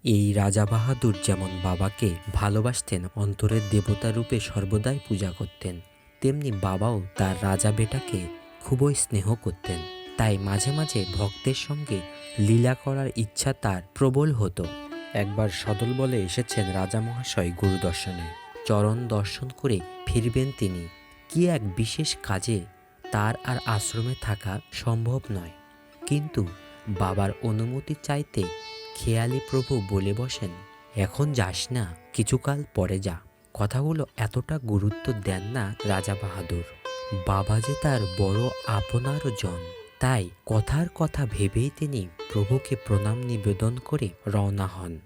এই রাজা বাহাদুর যেমন বাবাকে ভালোবাসতেন, অন্তরের দেবতা রূপে সর্বদাই পূজা করতেন, তেমনি বাবাও তার রাজা বেটাকে খুবই স্নেহ করতেন। তাই মাঝে মাঝে ভক্তের সঙ্গে লীলা করার ইচ্ছা তার প্রবল হতো। একবার সদল বলে এসেছেন রাজা মহাশয় গুরুদর্শনে। চরণ দর্শন করে ফিরবেন তিনি। কি এক বিশেষ কাজে তার আর আশ্রমে থাকা সম্ভব নয়। কিন্তু বাবার অনুমতি চাইতে খেয়ালি প্রভু বলে বসেন, এখন যাস না, কিছুকাল পরে যা। কথাগুলো এতটা গুরুত্ব দেন না রাজা বাহাদুর। বাবা যে তার বড় আপনার জন, তাই কথার কথা ভেবেই তিনি প্রভুকে প্রণাম নিবেদন করে রওনা হন।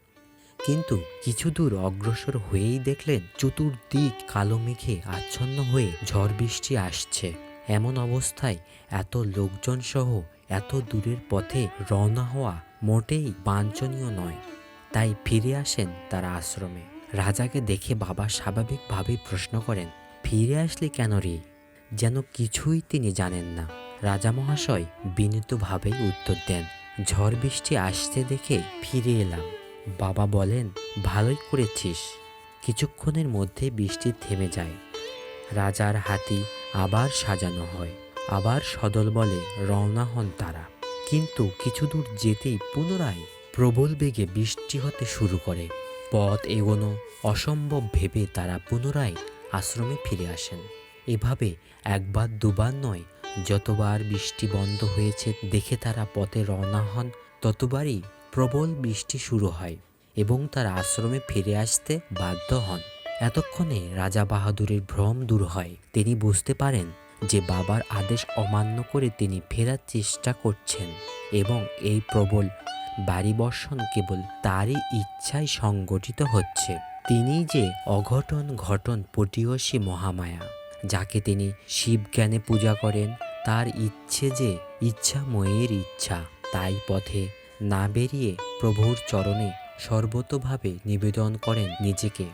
কিন্তু কিছু দূর অগ্রসর হয়েই দেখলেন চতুর্দিক কালো মেঘে আচ্ছন্ন হয়ে ঝড় বৃষ্টি আসছে। এমন অবস্থায় এত লোকজন সহ এত দূরের পথে রওনা হওয়া মোটেই বাঞ্ছনীয় নয়। তাই ফিরে আসেন তারা আশ্রমে। রাজাকে দেখে বাবা স্বাভাবিকভাবেই প্রশ্ন করেন, ফিরে আসলি কেন রে? যেন কিছুই তিনি জানেন না। রাজা মহাশয় বিনীতভাবেই উত্তর দেন, ঝড় বৃষ্টি আসতে দেখে ফিরে এলাম। বাবা বলেন, ভালোই করেছিস। কিছুক্ষণের মধ্যে বৃষ্টি থেমে যায়। রাজার হাতি আবার সাজানো হয়, আবার সদল বলে রওনা হন তারা। কিন্তু কিছু দূর যেতেই পুনরায় প্রবল বেগে বৃষ্টি হতে শুরু করে। পথ এগোনো অসম্ভব ভেবে তারা পুনরায় আশ্রমে ফিরে আসেন। এভাবে একবার দুবার নয়, যতবার বৃষ্টি বন্ধ হয়েছে দেখে তারা পথে রওনা হন, ততবারই প্রবল বৃষ্টি শুরু হয় এবং তারা আশ্রমে ফিরে আসতে বাধ্য হন। এতক্ষণে রাজা বাহাদুরের ভ্রম দূর হয়। তিনি বুঝতে পারেন যে বাবার আদেশ অমান্য করে তিনি ফেরার চেষ্টা করছেন এবং এই প্রবল বাড়িবর্ষণ কেবল তারই ইচ্ছায় সংগঠিত হচ্ছে। তিনি যে অঘটন ঘটন পটীয়সী মহামায়া, যাকে তিনি শিব জ্ঞানে পূজা করেন, তার ইচ্ছে যে ইচ্ছাময়ের ইচ্ছা। তাই পথে না বেরিয়ে প্রভুর চরণে সর্বতোভাবে নিবেদন করেন নিজেকে।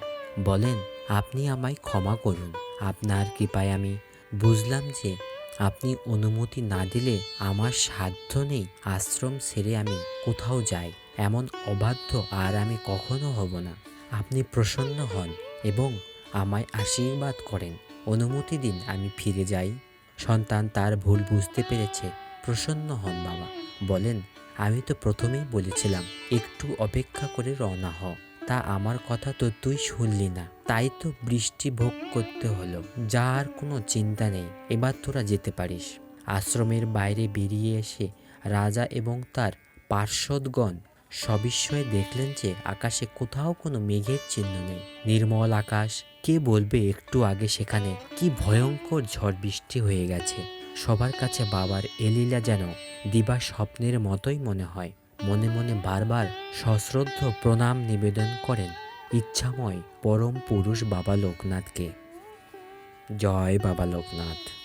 বলেন, আপনি আমায় ক্ষমা করুন। আপনার কৃপায় আমি বুঝলাম যে আপনি অনুমতি না দিলে আমার সাধ্য নেই আশ্রম ছেড়ে আমি কোথাও যাই। এমন অবাধ্য আর আমি কখনো হব না। আপনি প্রসন্ন হন এবং আমায় আশীর্বাদ করেন। অনুমতি দিন আমি ফিরে যাই। সন্তান তার ভুল বুঝতে পেরেছে। প্রসন্ন হন বাবা। বলেন, আমি তো প্রথমেই বলেছিলাম একটু অপেক্ষা করে রওনা হ। তা আমার কথা তো তুই শুনলি না, তাই তো বৃষ্টি ভোগ করতে হলো। যার কোনো চিন্তা নেই, এবার তোরা যেতে পারিস। আশ্রমের বাইরে বেরিয়ে এসে রাজা এবং তার পার্ষদগণ সবিস্ময়ে দেখলেন যে আকাশে কোথাও কোনো মেঘের চিহ্ন নেই। নির্মল আকাশ। কে বলবে একটু আগে সেখানে কি ভয়ঙ্কর ঝড় বৃষ্টি হয়ে গেছে। সবার কাছে বাবার এলীলা যেন দিবা স্বপ্নের মতোই মনে হয়। মনে মনে বারবার সশ্রদ্ধ প্রণাম নিবেদন করেন ইচ্ছাময় পরম পুরুষ বাবা লোকনাথকে। জয় বাবা লোকনাথ।